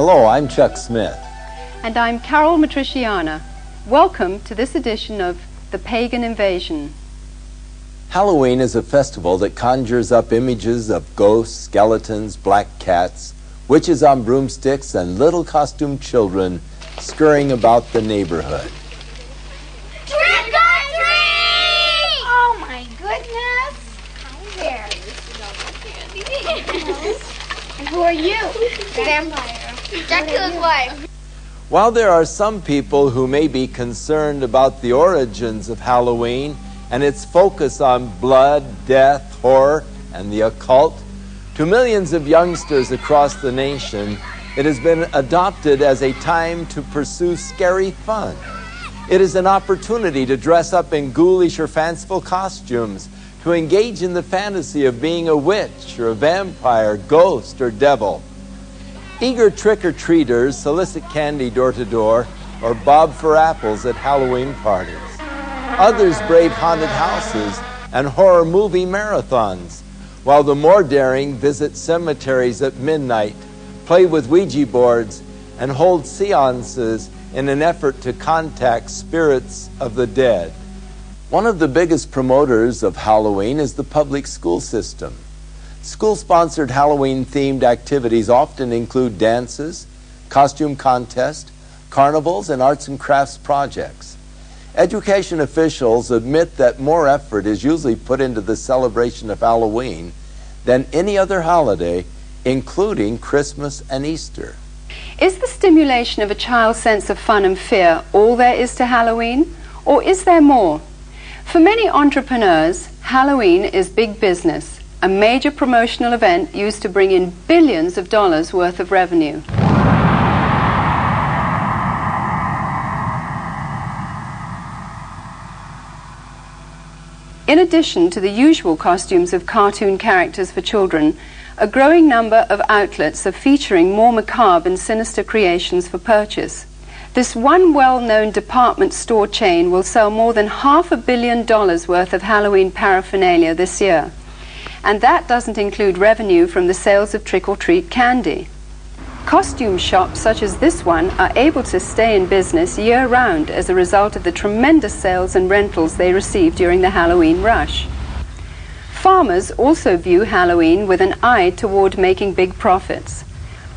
Hello, I'm Chuck Smith. And I'm Carol Matriciana. Welcome to this edition of The Pagan Invasion. Halloween is a festival that conjures up images of ghosts, skeletons, black cats, witches on broomsticks, and little costumed children scurrying about the neighborhood. Trick or treat! Oh my goodness! Hi there. And who are you? Vampire. Dracula's wife. While there are some people who may be concerned about the origins of Halloween and its focus on blood, death, horror, and the occult, to millions of youngsters across the nation, it has been adopted as a time to pursue scary fun. It is an opportunity to dress up in ghoulish or fanciful costumes, to engage in the fantasy of being a witch or a vampire, ghost, or devil. Eager trick-or-treaters solicit candy door to door or bob for apples at Halloween parties. Others brave haunted houses and horror movie marathons, while the more daring visit cemeteries at midnight, play with Ouija boards, and hold seances in an effort to contact spirits of the dead. One of the biggest promoters of Halloween is the public school system. School-sponsored Halloween-themed activities often include dances, costume contests, carnivals, and arts and crafts projects. Education officials admit that more effort is usually put into the celebration of Halloween than any other holiday, including Christmas and Easter. Is the stimulation of a child's sense of fun and fear all there is to Halloween, or is there more? For many entrepreneurs, Halloween is big business, a major promotional event used to bring in billions of dollars worth of revenue. In addition to the usual costumes of cartoon characters for children, a growing number of outlets are featuring more macabre and sinister creations for purchase. This one well-known department store chain will sell more than $500 million worth of Halloween paraphernalia this year. And that doesn't include revenue from the sales of trick-or-treat candy. Costume shops such as this one are able to stay in business year-round as a result of the tremendous sales and rentals they receive during the Halloween rush. Farmers also view Halloween with an eye toward making big profits.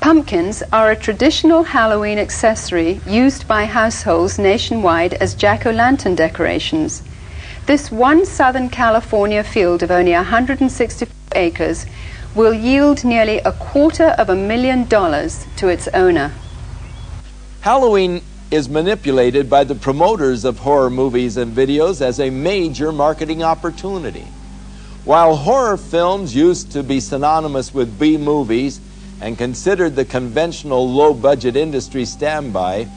Pumpkins are a traditional Halloween accessory used by households nationwide as jack-o'-lantern decorations. This one Southern California field of only 164 acres will yield nearly $250,000 to its owner. Halloween is manipulated by the promoters of horror movies and videos as a major marketing opportunity. While horror films used to be synonymous with B-movies and considered the conventional low-budget industry standby,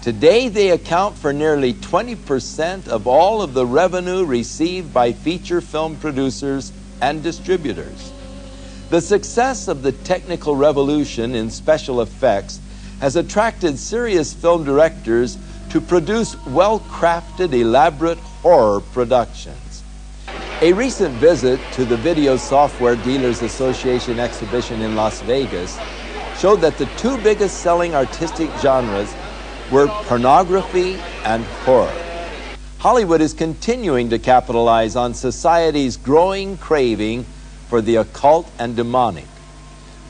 today they account for nearly 20% of all of the revenue received by feature film producers and distributors. The success of the technical revolution in special effects has attracted serious film directors to produce well-crafted, elaborate horror productions. A recent visit to the Video Software Dealers Association exhibition in Las Vegas showed that the two biggest selling artistic genres were pornography and horror. Hollywood is continuing to capitalize on society's growing craving for the occult and demonic.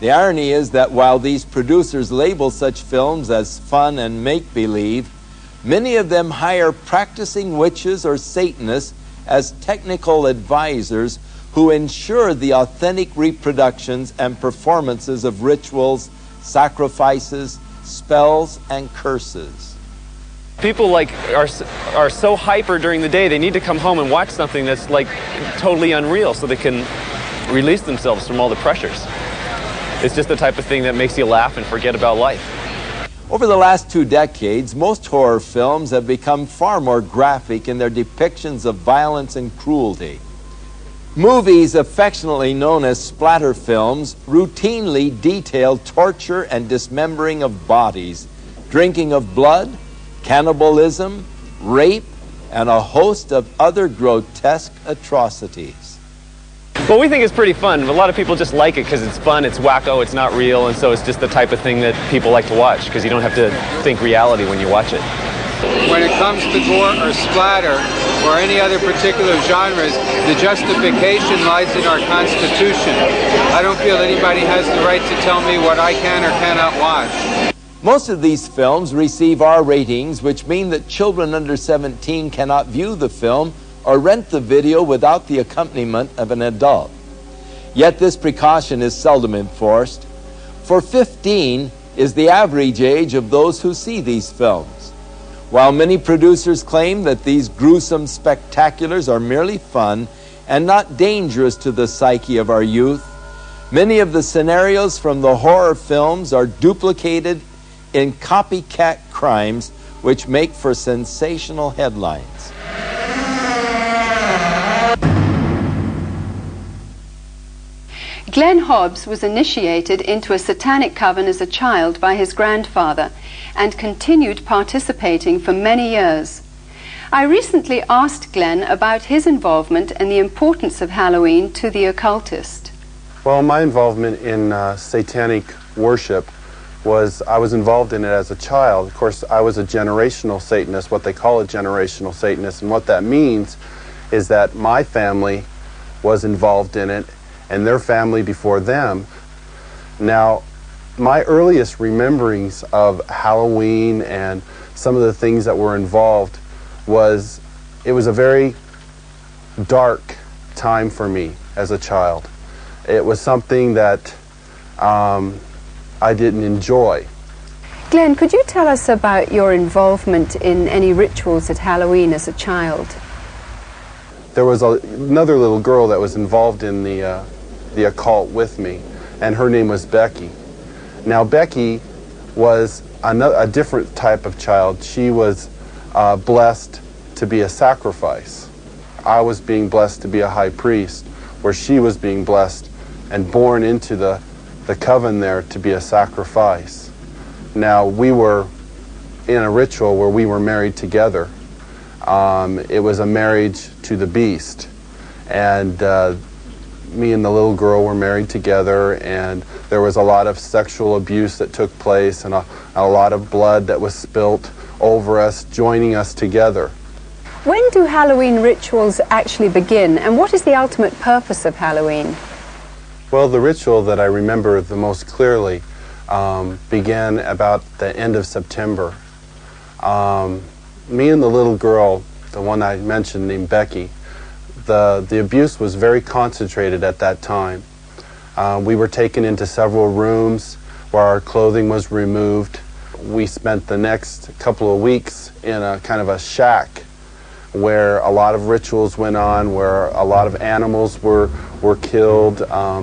The irony is that while these producers label such films as fun and make-believe, many of them hire practicing witches or Satanists as technical advisors who ensure the authentic reproductions and performances of rituals, sacrifices, spells, and curses. People are so hyper during the day, they need to come home and watch something that's totally unreal so they can release themselves from all the pressures. It's just the type of thing that makes you laugh and forget about life. Over the last 2 decades, most horror films have become far more graphic in their depictions of violence and cruelty. Movies affectionately known as splatter films routinely detail torture and dismembering of bodies, drinking of blood, cannibalism, rape, and a host of other grotesque atrocities. Well, we think it's pretty fun. A lot of people just like it because it's fun, it's wacko, it's not real, and so it's just the type of thing that people like to watch because you don't have to think reality when you watch it. When it comes to gore or splatter or any other particular genres, the justification lies in our Constitution. I don't feel anybody has the right to tell me what I can or cannot watch. Most of these films receive R ratings, which mean that children under 17 cannot view the film or rent the video without the accompaniment of an adult. Yet this precaution is seldom enforced, for 15 is the average age of those who see these films. While many producers claim that these gruesome spectaculars are merely fun and not dangerous to the psyche of our youth, many of the scenarios from the horror films are duplicated in copycat crimes which make for sensational headlines. Glenn Hobbs was initiated into a satanic coven as a child by his grandfather and continued participating for many years. I recently asked Glenn about his involvement and the importance of Halloween to the occultist. Well, my involvement in satanic worship was, I was involved in it as a child. Of course, I was a generational Satanist, what they call a generational Satanist, and what that means is that my family was involved in it and their family before them. Now, my earliest rememberings of Halloween and some of the things that were involved was, it was a very dark time for me as a child. It was something that I didn't enjoy. Glenn, could you tell us about your involvement in any rituals at Halloween as a child? There was another little girl that was involved in the occult with me, and her name was Becky. Now, Becky was a different type of child. She was blessed to be a sacrifice. I was being blessed to be a high priest, where she was being blessed and born into the coven there to be a sacrifice. Now, we were in a ritual where we were married together. It was a marriage to the beast, and me and the little girl were married together, and there was a lot of sexual abuse that took place and a lot of blood that was spilt over us, joining us together. When do Halloween rituals actually begin, and what is the ultimate purpose of Halloween? Well, the ritual that I remember the most clearly began about the end of September. Me and the little girl, the one I mentioned named Becky, the abuse was very concentrated at that time. We were taken into several rooms where our clothing was removed. We spent the next couple of weeks in a kind of a shack where a lot of rituals went on, where a lot of animals were killed.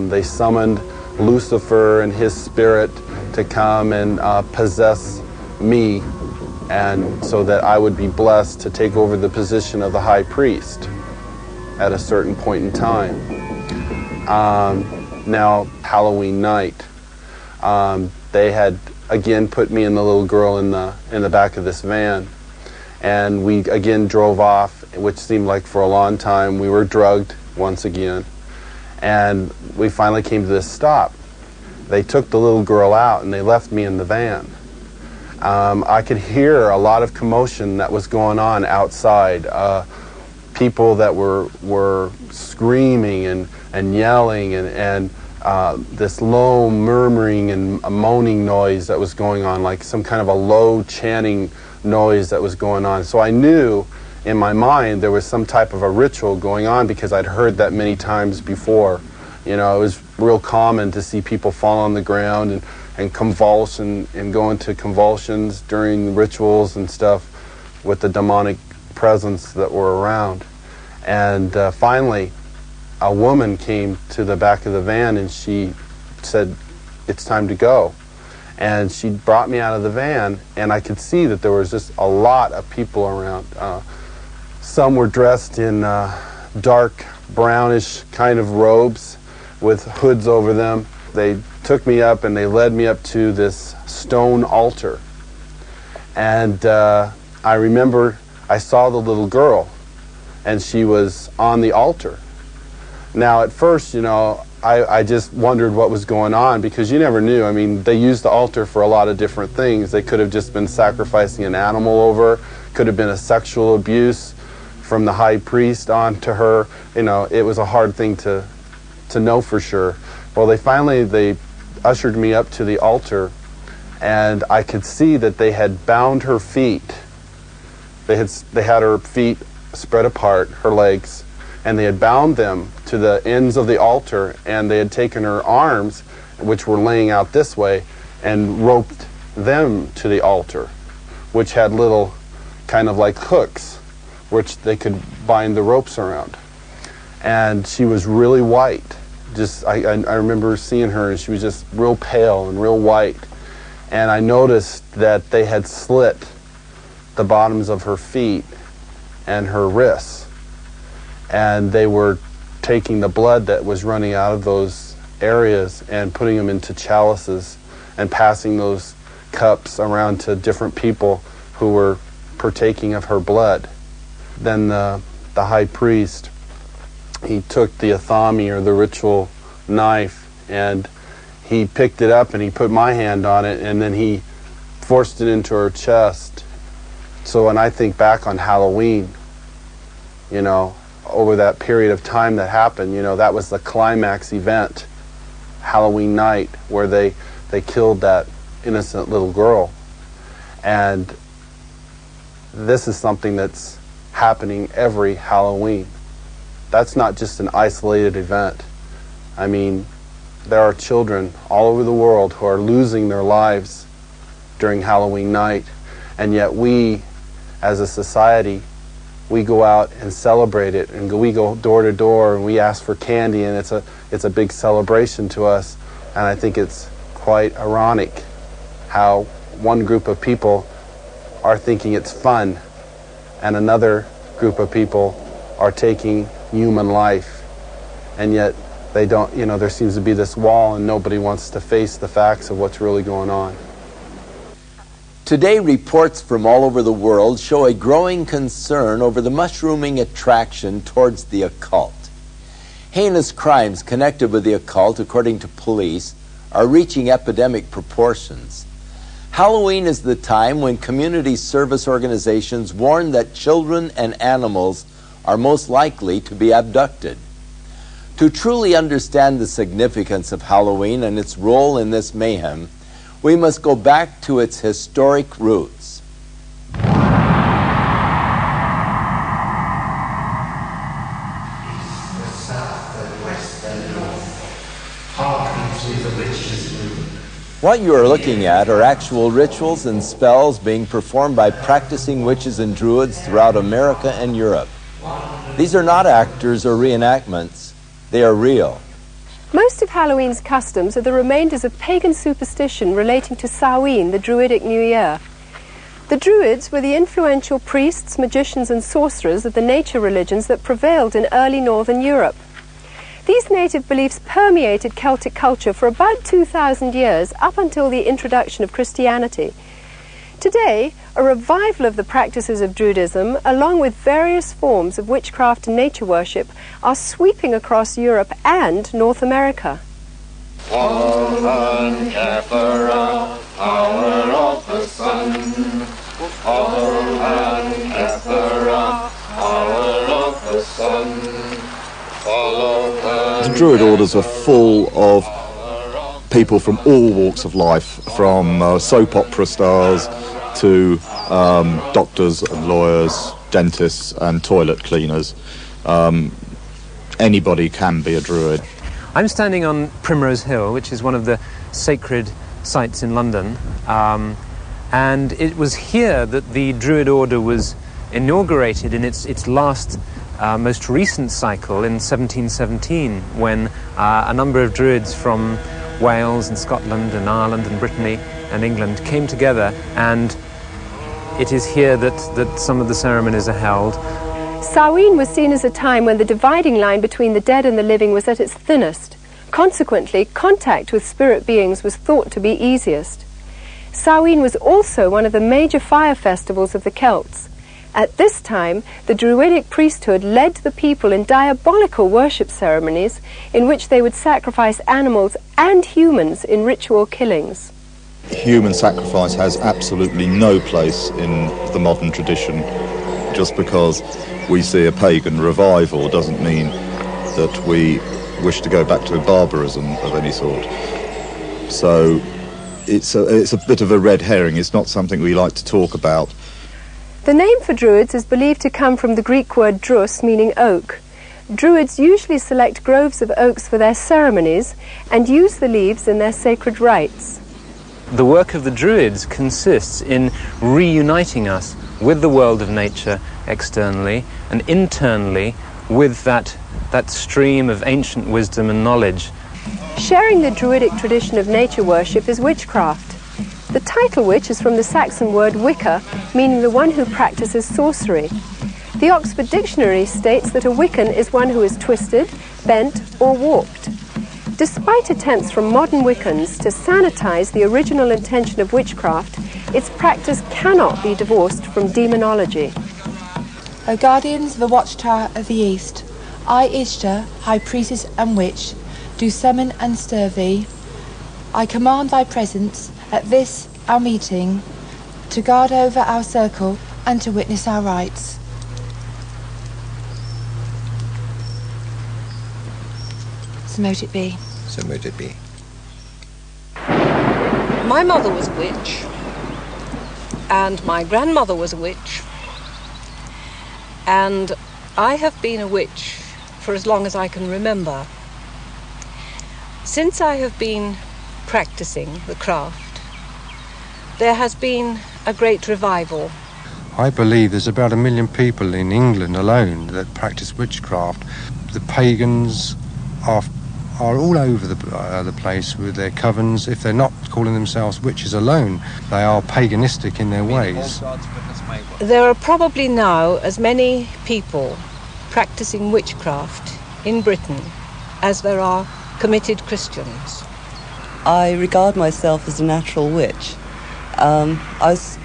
They summoned Lucifer and his spirit to come and possess me, and so that I would be blessed to take over the position of the high priest at a certain point in time. Now, Halloween night, they had again put me and the little girl in the back of this van, and we again drove off, which seemed like for a long time. We were drugged once again, and we finally came to this stop. They took the little girl out and they left me in the van. I could hear a lot of commotion that was going on outside. People that were screaming and yelling, and this low murmuring and moaning noise that was going on, like some kind of a low chanting noise that was going on. So I knew in my mind there was some type of a ritual going on, because I'd heard that many times before. You know, it was real common to see people fall on the ground and convulse and go into convulsions during rituals and stuff with the demonic presence that were around. And finally, a woman came to the back of the van and she said, "It's time to go." And she brought me out of the van, and I could see that there was just a lot of people around. Some were dressed in dark brownish kind of robes with hoods over them. They took me up and they led me up to this stone altar. And I remember I saw the little girl, and she was on the altar. Now, at first, you know, I just wondered what was going on, because you never knew. I mean, they used the altar for a lot of different things. They could have just been sacrificing an animal over, could have been a sexual abuse from the high priest on to her. You know, it was a hard thing to know for sure. Well, they ushered me up to the altar, and I could see that they had bound her feet. They had her feet spread apart, her legs, and they had bound them to the ends of the altar, and they had taken her arms, which were laying out this way, and roped them to the altar, which had little kind of like hooks, which they could bind the ropes around. And she was really white. I remember seeing her, and she was just real pale and real white. And I noticed that they had slit the bottoms of her feet and her wrists, and they were taking the blood that was running out of those areas and putting them into chalices and passing those cups around to different people who were partaking of her blood. Then the high priest, he took the athami, or the ritual knife, and he picked it up and he put my hand on it, and then he forced it into her chest. So when I think back on Halloween, you know, over that period of time that happened, you know, that was the climax event, Halloween night, where they killed that innocent little girl. And this is something that's happening every Halloween. That's not just an isolated event. I mean, there are children all over the world who are losing their lives during Halloween night, and yet we, as a society, we go out and celebrate it, and we go door to door and we ask for candy, and it's a big celebration to us. And I think it's quite ironic how one group of people are thinking it's fun, and another group of people are taking human life, and yet they don't, you know, there seems to be this wall and nobody wants to face the facts of what's really going on. Today, reports from all over the world show a growing concern over the mushrooming attraction towards the occult. Heinous crimes connected with the occult, according to police, are reaching epidemic proportions. Halloween is the time when community service organizations warn that children and animals are most likely to be abducted. To truly understand the significance of Halloween and its role in this mayhem, we must go back to its historic roots. What you are looking at are actual rituals and spells being performed by practicing witches and druids throughout America and Europe. These are not actors or reenactments. They are real. Most of Halloween's customs are the remainders of pagan superstition relating to Samhain, the Druidic New Year. The Druids were the influential priests, magicians and sorcerers of the nature religions that prevailed in early northern Europe. These native beliefs permeated Celtic culture for about 2,000 years, up until the introduction of Christianity. Today, a revival of the practices of Druidism, along with various forms of witchcraft and nature worship, are sweeping across Europe and North America. Power of the sun. Power of the sun. The Druid orders are full of people from all walks of life, from soap opera stars to doctors and lawyers, dentists and toilet cleaners. Anybody can be a Druid. I'm standing on Primrose Hill, which is one of the sacred sites in London, and it was here that the Druid order was inaugurated in its last most recent cycle in 1717, when a number of Druids from Wales and Scotland and Ireland and Brittany and England came together, and it is here that some of the ceremonies are held. Samhain was seen as a time when the dividing line between the dead and the living was at its thinnest. Consequently, contact with spirit beings was thought to be easiest. Samhain was also one of the major fire festivals of the Celts, At this time, the Druidic priesthood led the people in diabolical worship ceremonies in which they would sacrifice animals and humans in ritual killings. Human sacrifice has absolutely no place in the modern tradition. Just because we see a pagan revival doesn't mean that we wish to go back to barbarism of any sort. So it's a bit of a red herring. It's not something we like to talk about. The name for Druids is believed to come from the Greek word drus, meaning oak. Druids usually select groves of oaks for their ceremonies and use the leaves in their sacred rites. The work of the Druids consists in reuniting us with the world of nature externally and internally with that stream of ancient wisdom and knowledge. Sharing the Druidic tradition of nature worship is witchcraft. The title witch is from the Saxon word wicca, meaning the one who practices sorcery. The Oxford Dictionary states that a Wiccan is one who is twisted, bent or warped. Despite attempts from modern Wiccans to sanitize the original intention of witchcraft, its practice cannot be divorced from demonology. O guardians of the watchtower of the east, I, Ishtar, high priestess and witch, do summon and stir thee. I command thy presence at this our meeting, to guard over our circle and to witness our rites. So mote it be. So mote it be. My mother was a witch, and my grandmother was a witch, and I have been a witch for as long as I can remember. Since I have been practicing the craft, there has been a great revival. I believe there's about 1 million people in England alone that practice witchcraft. The pagans are all over the place with their covens. If they're not calling themselves witches alone, they are paganistic in their ways. There are probably now as many people practicing witchcraft in Britain as there are committed Christians. I regard myself as a natural witch. I was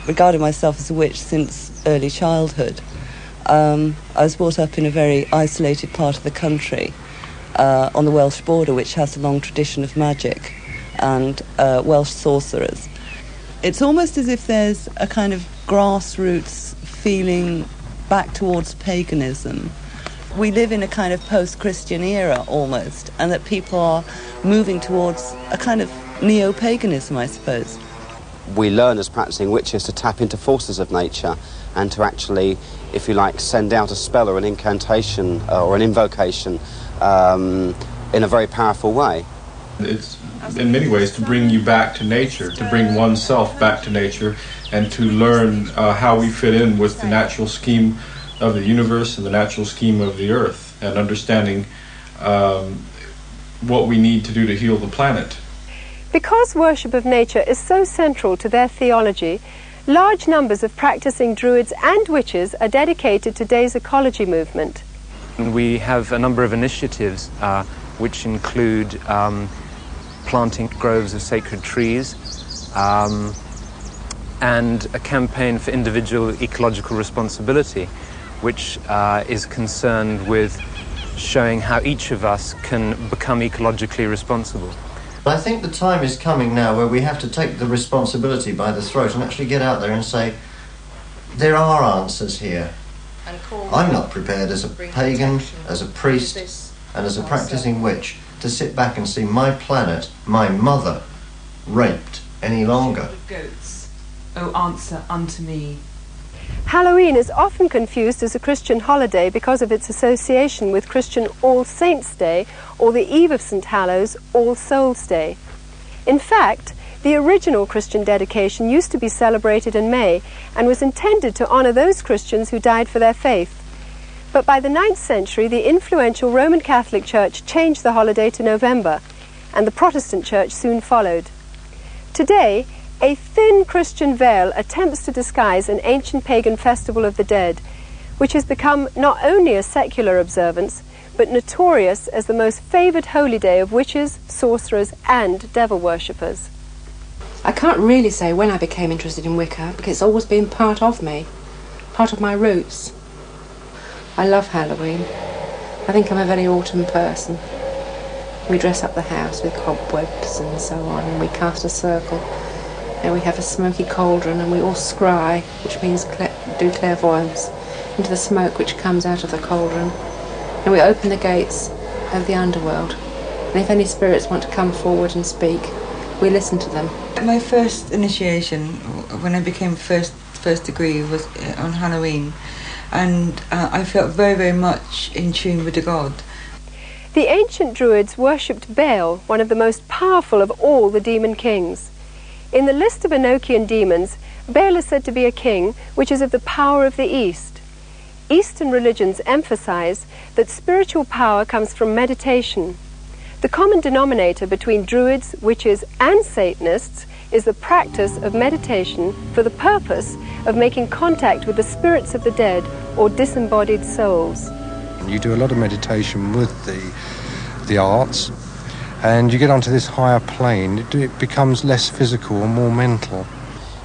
regarded myself as a witch since early childhood. I was brought up in a very isolated part of the country, on the Welsh border, which has a long tradition of magic and Welsh sorcerers. It's almost as if there's a kind of grassroots feeling back towards paganism. We live in a kind of post-Christian era almost, and that people are moving towards a kind of neo-paganism, I suppose. We learn as practicing witches to tap into forces of nature and to actually, if you like, send out a spell or an incantation or an invocation in a very powerful way. It's in many ways to bring you back to nature, to bring oneself back to nature, and to learn how we fit in with the natural scheme of the universe and the natural scheme of the earth, and understanding what we need to do to heal the planet. Because worship of nature is so central to their theology, large numbers of practicing Druids and witches are dedicated to today's ecology movement. We have a number of initiatives which include planting groves of sacred trees and a campaign for individual ecological responsibility, which is concerned with showing how each of us can become ecologically responsible. I think the time is coming now where we have to take the responsibility by the throat and actually get out there and say, there are answers here. I'm not prepared as a pagan, as a priest, and as a practicing witch to sit back and see my planet, my mother, raped any longer. Goats, O answer unto me. Halloween is often confused as a Christian holiday because of its association with Christian All Saints' Day or the Eve of St. Hallows, All Souls' Day. In fact, the original Christian dedication used to be celebrated in May and was intended to honor those Christians who died for their faith. But by the 9th century, the influential Roman Catholic Church changed the holiday to November, and the Protestant Church soon followed. Today, a thin Christian veil attempts to disguise an ancient pagan festival of the dead, which has become not only a secular observance, but notorious as the most favoured holy day of witches, sorcerers and devil worshippers. I can't really say when I became interested in Wicca, because it's always been part of me. part of my roots. I love Halloween. I think I'm a very autumn person. We dress up the house with cobwebs and so on, and we cast a circle, and we have a smoky cauldron, and we all scry, which means do clairvoyance, into the smoke which comes out of the cauldron, and we open the gates of the underworld, and if any spirits want to come forward and speak, we listen to them. My first initiation, when I became first degree, was on Halloween, and I felt very, very much in tune with the god. The ancient Druids worshipped Baal, one of the most powerful of all the demon kings. In the list of Enochian demons, Baal is said to be a king which is of the power of the East. Eastern religions emphasize that spiritual power comes from meditation. The common denominator between Druids, witches, and Satanists is the practice of meditation for the purpose of making contact with the spirits of the dead or disembodied souls. You do a lot of meditation with the arts, and you get onto this higher plane. It becomes less physical and more mental.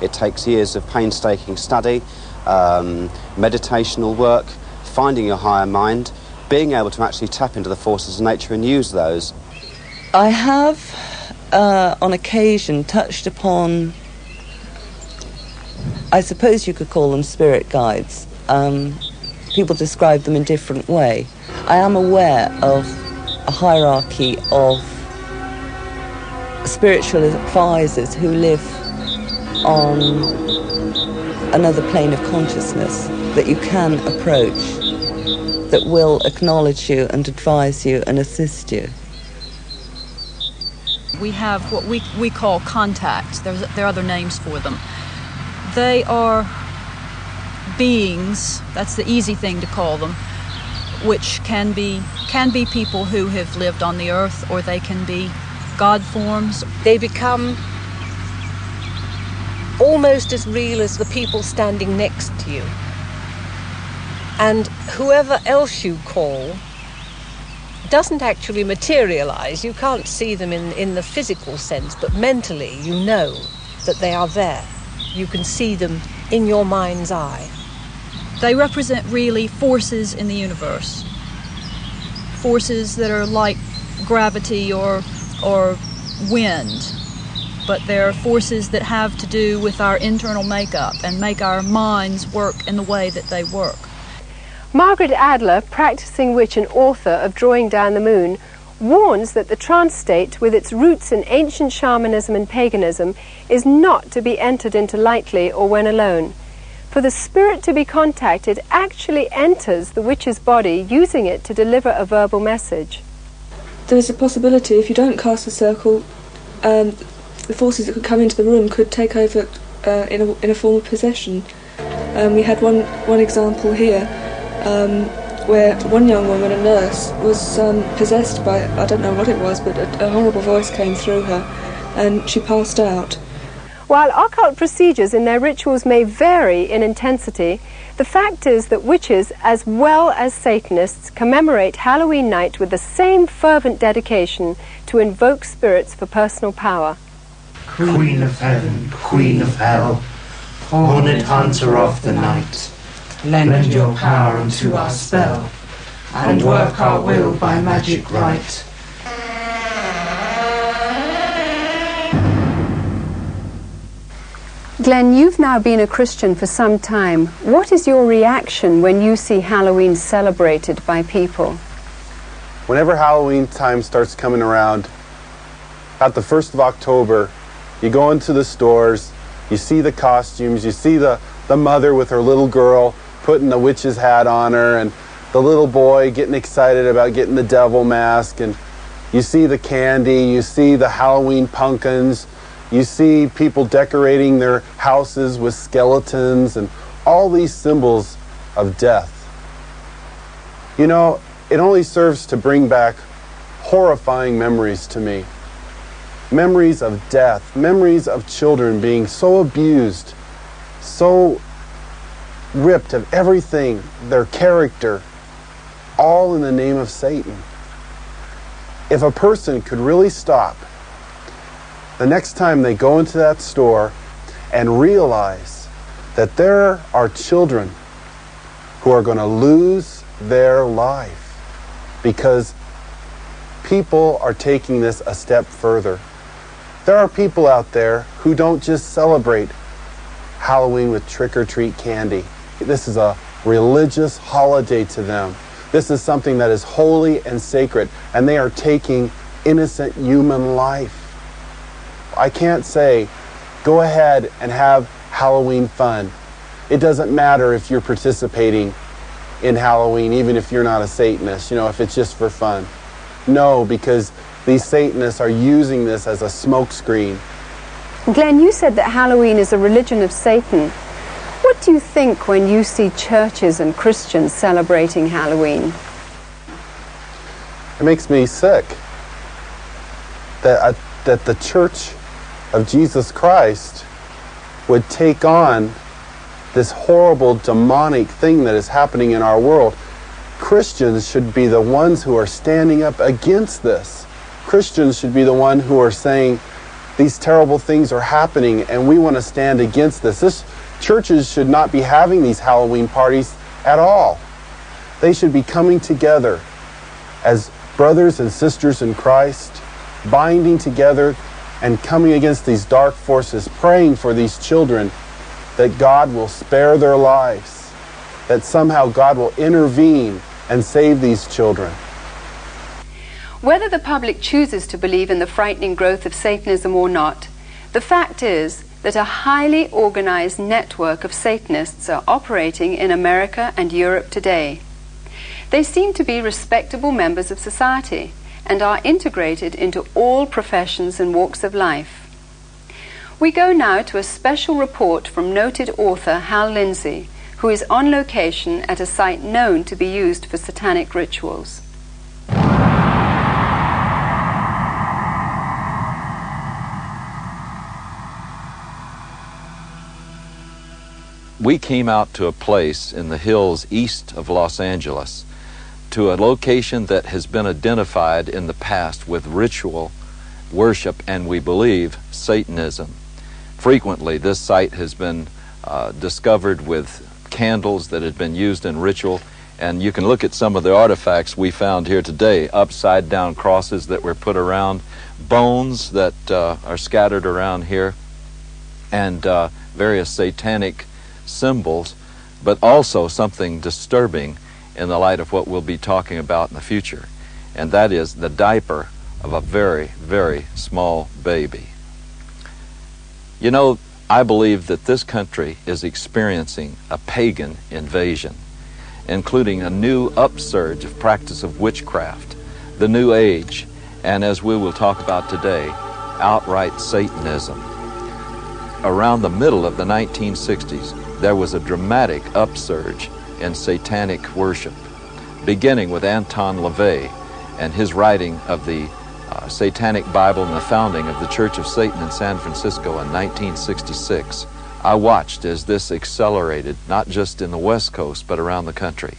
It takes years of painstaking study, meditational work, finding your higher mind, being able to actually tap into the forces of nature and use those. I have, on occasion, touched upon, I suppose you could call them spirit guides. People describe them in different way. I am aware of a hierarchy of spiritual advisors who live on another plane of consciousness that you can approach, that will acknowledge you and advise you and assist you. We have what we call contacts. There are other names for them. They are beings, that's the easy thing to call them, which can be people who have lived on the earth, or they can be God forms. They become almost as real as the people standing next to you. And whoever else you call doesn't actually materialize. You can't see them in the physical sense, but mentally you know that they are there. You can see them in your mind's eye. They represent really forces in the universe. Forces that are like gravity or wind, but they're forces that have to do with our internal makeup and make our minds work in the way that they work. Margaret Adler, practicing witch and author of Drawing Down the Moon, warns that the trance state, with its roots in ancient shamanism and paganism, is not to be entered into lightly or when alone. For the spirit to be contacted actually enters the witch's body, using it to deliver a verbal message. There is a possibility, if you don't cast a circle, the forces that could come into the room could take over in a form of possession. We had one example here, where one young woman, a nurse, was possessed by, I don't know what it was, but a horrible voice came through her and she passed out. While occult procedures in their rituals may vary in intensity, the fact is that witches, as well as Satanists, commemorate Halloween night with the same fervent dedication to invoke spirits for personal power. Queen of heaven, queen of hell, horned hunter of the night, lend your power unto our spell, and work our will by magic right. Glenn, you've now been a Christian for some time. What is your reaction when you see Halloween celebrated by people? Whenever Halloween time starts coming around, at the 1st of October, you go into the stores, you see the costumes, you see the mother with her little girl putting the witch's hat on her, and the little boy getting excited about getting the devil mask, and you see the candy, you see the Halloween pumpkins, you see people decorating their houses with skeletons and all these symbols of death. You know, it only serves to bring back horrifying memories to me. Memories of death, memories of children being so abused, so ripped of everything, their character, all in the name of Satan. If a person could really stop the next time they go into that store and realize that there are children who are going to lose their life because people are taking this a step further. There are people out there who don't just celebrate Halloween with trick-or-treat candy. This is a religious holiday to them. This is something that is holy and sacred, and they are taking innocent human life. I can't say, go ahead and have Halloween fun. It doesn't matter if you're participating in Halloween, even if you're not a Satanist, you know, if it's just for fun. No, because these Satanists are using this as a smokescreen. Glenn, you said that Halloween is a religion of Satan. What do you think when you see churches and Christians celebrating Halloween? It makes me sick that the Church of Jesus Christ would take on this horrible demonic thing that is happening in our world. Christians should be the ones who are standing up against this. Christians should be the one who are saying these terrible things are happening and we want to stand against this. Churches should not be having these Halloween parties at all. They should be coming together as brothers and sisters in Christ, binding together and coming against these dark forces, praying for these children that God will spare their lives, that somehow God will intervene and save these children. Whether the public chooses to believe in the frightening growth of Satanism or not, the fact is that a highly organized network of Satanists are operating in America and Europe today. They seem to be respectable members of society and are integrated into all professions and walks of life. We go now to a special report from noted author Hal Lindsey, who is on location at a site known to be used for satanic rituals. We came out to a place in the hills east of Los Angeles, to a location that has been identified in the past with ritual worship and, we believe, Satanism. Frequently, this site has been discovered with candles that had been used in ritual, and you can look at some of the artifacts we found here today: upside down crosses that were put around, bones that are scattered around here, and various satanic symbols, but also something disturbing in the light of what we'll be talking about in the future, and that is the diaper of a very, very small baby. You know, I believe that this country is experiencing a pagan invasion, including a new upsurge of practice of witchcraft, the New Age, and as we will talk about today, outright Satanism. Around the middle of the 1960s, there was a dramatic upsurge in satanic worship, beginning with Anton LaVey and his writing of the Satanic Bible and the founding of the Church of Satan in San Francisco in 1966. I watched as this accelerated, not just in the West Coast, but around the country.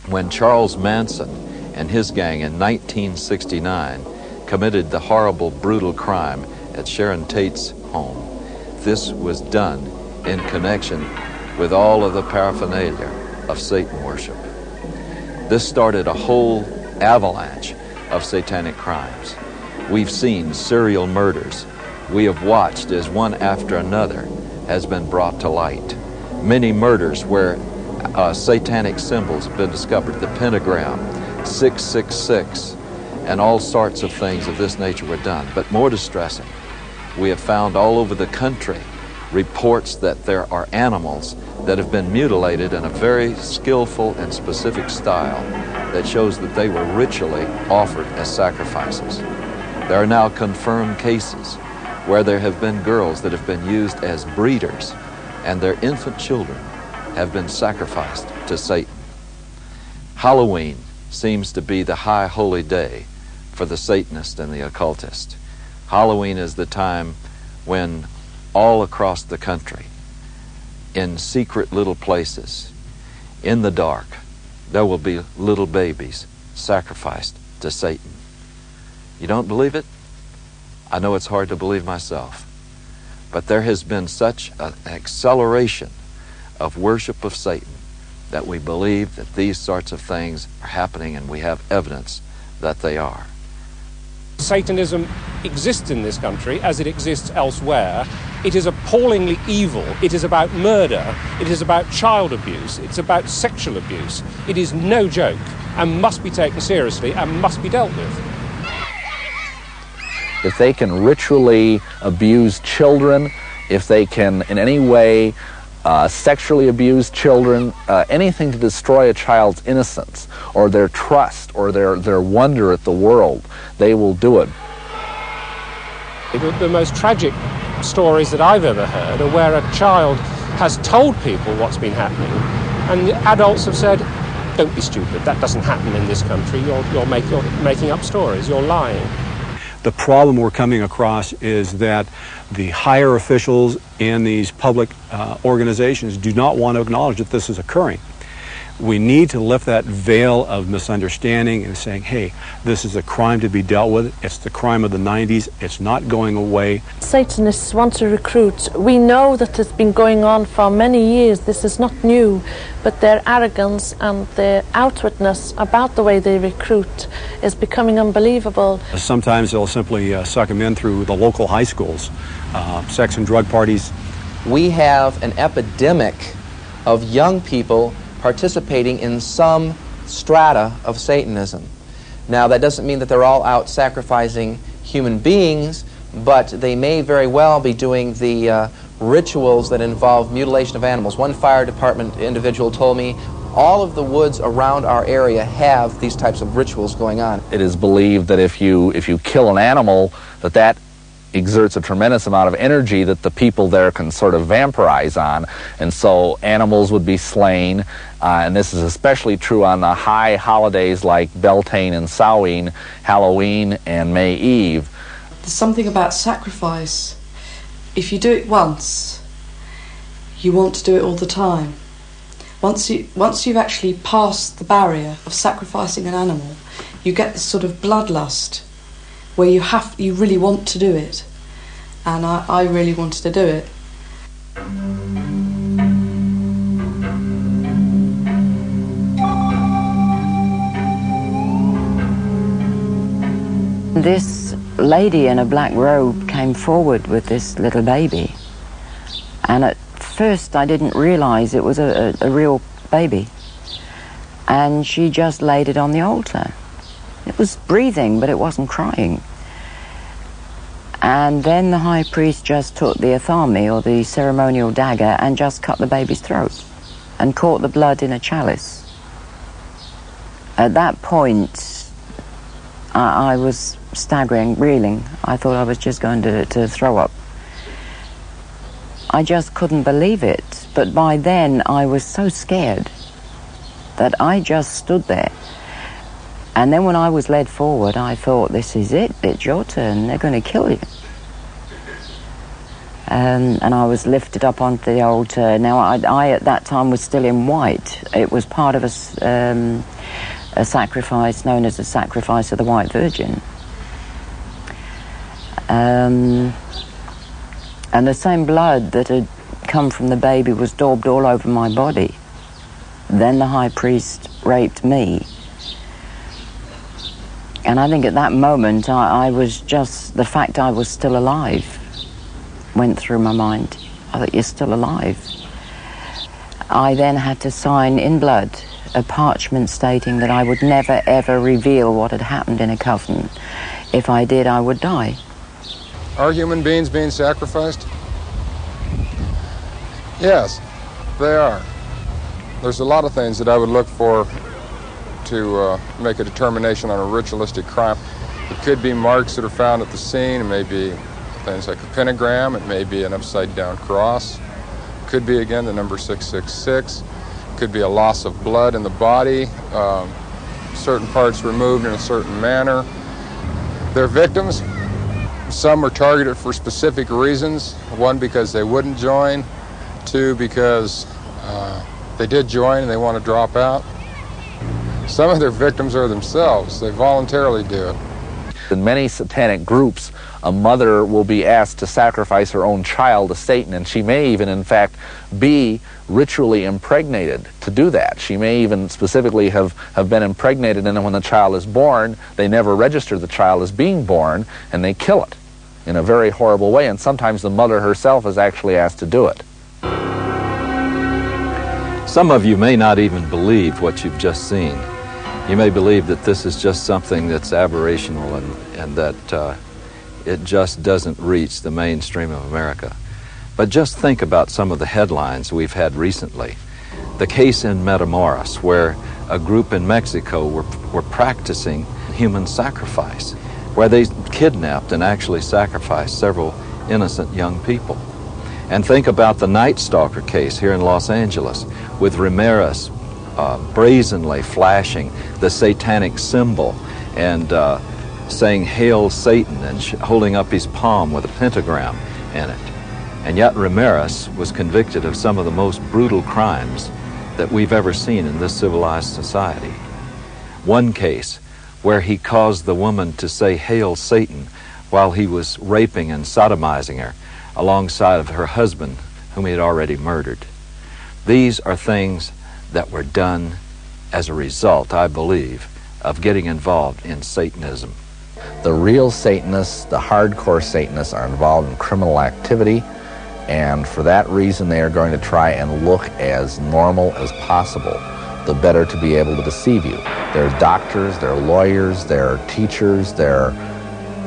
When Charles Manson and his gang in 1969 committed the horrible, brutal crime at Sharon Tate's home, this was done in connection with all of the paraphernalia of Satan worship. This started a whole avalanche of satanic crimes. We've seen serial murders. We have watched as one after another has been brought to light. Many murders where satanic symbols have been discovered, the pentagram, 666, and all sorts of things of this nature were done. But more distressing, we have found all over the country reports that there are animals that have been mutilated in a very skillful and specific style that shows that they were ritually offered as sacrifices. There are now confirmed cases where there have been girls that have been used as breeders and their infant children have been sacrificed to Satan. Halloween seems to be the high holy day for the Satanist and the occultist. Halloween is the time when all across the country, in secret little places, in the dark, there will be little babies sacrificed to Satan. You don't believe it? I know it's hard to believe myself. But there has been such an acceleration of worship of Satan that we believe that these sorts of things are happening, and we have evidence that they are. Satanism exists in this country as it exists elsewhere. It is appallingly evil. It is about murder. It is about child abuse. It's about sexual abuse. It is no joke and must be taken seriously and must be dealt with. If they can ritually abuse children, if they can in any way sexually abuse children, anything to destroy a child's innocence or their trust or their wonder at the world, they will do it. The most tragic stories that I've ever heard are where a child has told people what's been happening, and the adults have said, "Don't be stupid, that doesn't happen in this country, you're making up stories, you're lying." The problem we're coming across is that the higher officials in these public organizations do not want to acknowledge that this is occurring. We need to lift that veil of misunderstanding and saying, hey, this is a crime to be dealt with. It's the crime of the 90s. It's not going away. Satanists want to recruit. We know that it's been going on for many years. This is not new, but their arrogance and their outwardness about the way they recruit is becoming unbelievable. Sometimes they'll simply suck them in through the local high schools, sex and drug parties. We have an epidemic of young people participating in some strata of Satanism. Now, that doesn't mean that they're all out sacrificing human beings, but they may very well be doing the rituals that involve mutilation of animals. One fire department individual told me all of the woods around our area have these types of rituals going on. It is believed that if you kill an animal, that exerts a tremendous amount of energy that the people there can sort of vampirize on, and so animals would be slain, and this is especially true on the high holidays like Beltane and Samhain, Halloween and May Eve. There's something about sacrifice. If you do it once, you want to do it all the time. Once you've actually passed the barrier of sacrificing an animal, you get this sort of bloodlust where you really want to do it, and I really wanted to do it. This lady in a black robe came forward with this little baby, and at first I didn't realize it was a real baby, and she just laid it on the altar. It was breathing, but it wasn't crying. And then the high priest just took the athame, or the ceremonial dagger, and just cut the baby's throat and caught the blood in a chalice. At that point, I was staggering, reeling. I thought I was just going to throw up. I just couldn't believe it. But by then, I was so scared that I just stood there. And then when I was led forward, I thought, this is it, it's your turn, they're going to kill you. And I was lifted up onto the altar. Now, I at that time was still in white. It was part of a sacrifice known as the sacrifice of the White Virgin. And the same blood that had come from the baby was daubed all over my body. Then the high priest raped me. And I think at that moment, I was just, the fact I was still alive went through my mind. I thought, you're still alive. I then had to sign in blood a parchment stating that I would never, ever reveal what had happened in a coven. If I did, I would die. Are human beings being sacrificed? Yes, they are. There's a lot of things that I would look for to make a determination on a ritualistic crime. It could be marks that are found at the scene. It may be things like a pentagram. It may be an upside-down cross. It could be, again, the number 666. It could be a loss of blood in the body, certain parts removed in a certain manner. They're victims. Some were targeted for specific reasons. One, because they wouldn't join. Two, because they did join and they want to drop out. Some of their victims are themselves. They voluntarily do it. In many satanic groups, a mother will be asked to sacrifice her own child to Satan, and she may even, in fact, be ritually impregnated to do that. She may even specifically have been impregnated, and then when the child is born, they never register the child as being born, and they kill it in a very horrible way, and sometimes the mother herself is actually asked to do it. Some of you may not even believe what you've just seen. You may believe that this is just something that's aberrational and that it just doesn't reach the mainstream of America. But just think about some of the headlines we've had recently. The case in Matamoros, where a group in Mexico were practicing human sacrifice, where they kidnapped and actually sacrificed several innocent young people. And think about the Night Stalker case here in Los Angeles, with Ramirez brazenly flashing the satanic symbol and saying, "Hail Satan," and holding up his palm with a pentagram in it. And yet Ramirez was convicted of some of the most brutal crimes that we've ever seen in this civilized society. One case where he caused the woman to say, "Hail Satan," while he was raping and sodomizing her alongside of her husband, whom he had already murdered. These are things that were done as a result, I believe, of getting involved in Satanism. The real Satanists, the hardcore Satanists, are involved in criminal activity, and for that reason they are going to try and look as normal as possible, the better to be able to deceive you. They're doctors, they're lawyers, they're teachers, they're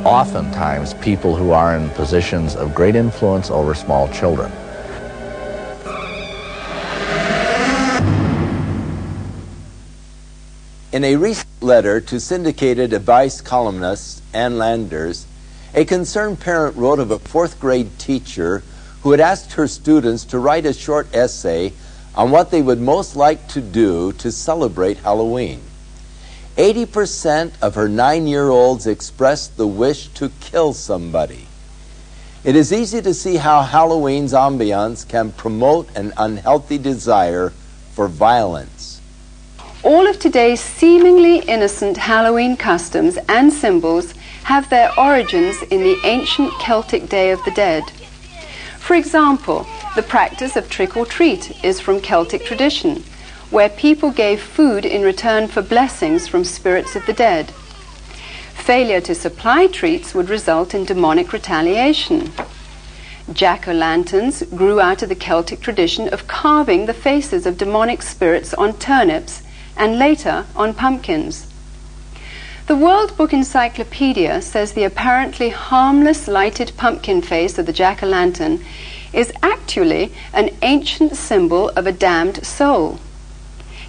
oftentimes people who are in positions of great influence over small children. In a recent letter to syndicated advice columnists and landers, a concerned parent wrote of a fourth-grade teacher who had asked her students to write a short essay on what they would most like to do to celebrate Halloween. 80% of her 9-year-olds expressed the wish to kill somebody. It is easy to see how Halloween's ambiance can promote an unhealthy desire for violence. All of today's seemingly innocent Halloween customs and symbols have their origins in the ancient Celtic Day of the Dead. For example, the practice of trick-or-treat is from Celtic tradition, where people gave food in return for blessings from spirits of the dead. Failure to supply treats would result in demonic retaliation. Jack-o'-lanterns grew out of the Celtic tradition of carving the faces of demonic spirits on turnips and later on pumpkins. The World Book Encyclopedia says the apparently harmless lighted pumpkin face of the jack-o'-lantern is actually an ancient symbol of a damned soul.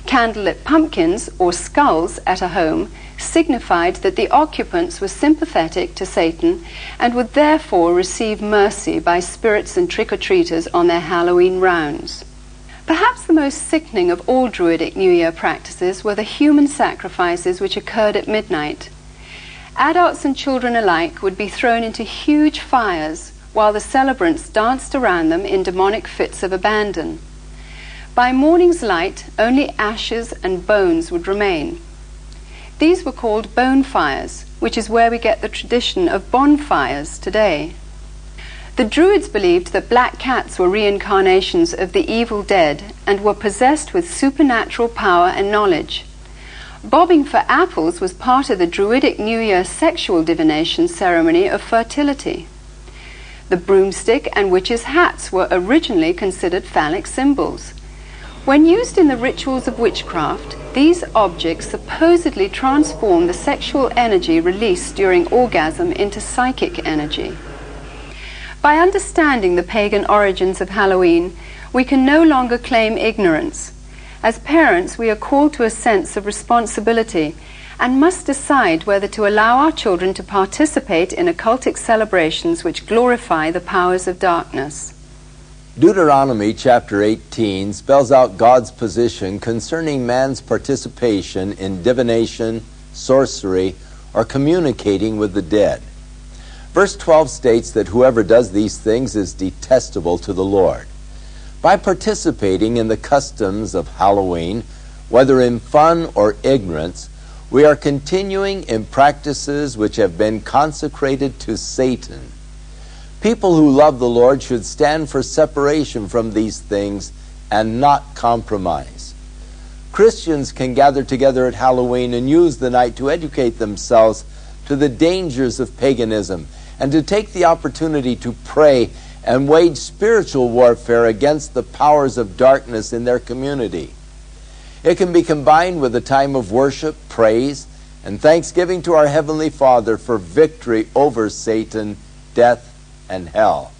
Candlelit pumpkins, or skulls, at a home signified that the occupants were sympathetic to Satan and would therefore receive mercy by spirits and trick-or-treaters on their Halloween rounds. Perhaps the most sickening of all Druidic New Year practices were the human sacrifices which occurred at midnight. Adults and children alike would be thrown into huge fires while the celebrants danced around them in demonic fits of abandon. By morning's light, only ashes and bones would remain. These were called bone fires, which is where we get the tradition of bonfires today. The Druids believed that black cats were reincarnations of the evil dead and were possessed with supernatural power and knowledge. Bobbing for apples was part of the Druidic New Year sexual divination ceremony of fertility. The broomstick and witches' hats were originally considered phallic symbols. When used in the rituals of witchcraft, these objects supposedly transform the sexual energy released during orgasm into psychic energy. By understanding the pagan origins of Halloween, we can no longer claim ignorance. As parents, we are called to a sense of responsibility and must decide whether to allow our children to participate in occultic celebrations which glorify the powers of darkness. Deuteronomy chapter 18 spells out God's position concerning man's participation in divination, sorcery, or communicating with the dead. Verse 12 states that whoever does these things is detestable to the Lord. By participating in the customs of Halloween, whether in fun or ignorance, We are continuing in practices which have been consecrated to Satan. People who love the Lord should stand for separation from these things and not compromise. Christians can gather together at Halloween and use the night to educate themselves to the dangers of paganism and to take the opportunity to pray and wage spiritual warfare against the powers of darkness in their community. It can be combined with a time of worship, praise, and thanksgiving to our Heavenly Father for victory over Satan, death, and hell.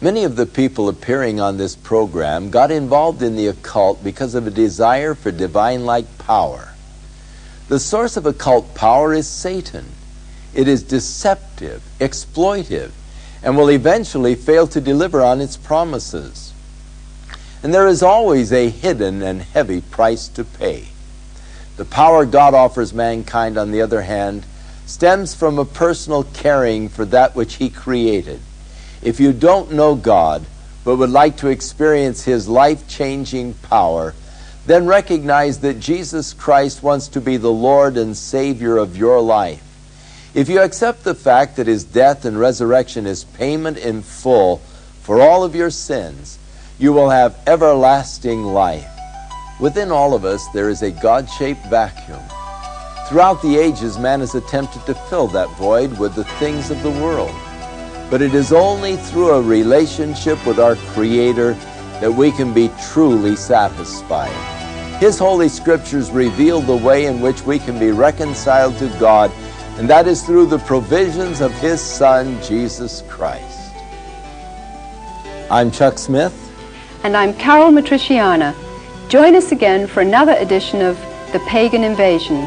Many of the people appearing on this program got involved in the occult because of a desire for divine-like power. The source of occult power is Satan. It is deceptive, exploitive, and will eventually fail to deliver on its promises. And there is always a hidden and heavy price to pay. The power God offers mankind, on the other hand, stems from a personal caring for that which He created. If you don't know God, but would like to experience His life-changing power, then recognize that Jesus Christ wants to be the Lord and Savior of your life. If you accept the fact that His death and resurrection is payment in full for all of your sins, you will have everlasting life. Within all of us, there is a God-shaped vacuum. Throughout the ages, man has attempted to fill that void with the things of the world. But it is only through a relationship with our Creator that we can be truly satisfied. His Holy Scriptures reveal the way in which we can be reconciled to God, and that is through the provisions of His Son, Jesus Christ. I'm Chuck Smith. And I'm Carol Matriciana. Join us again for another edition of The Pagan Invasion.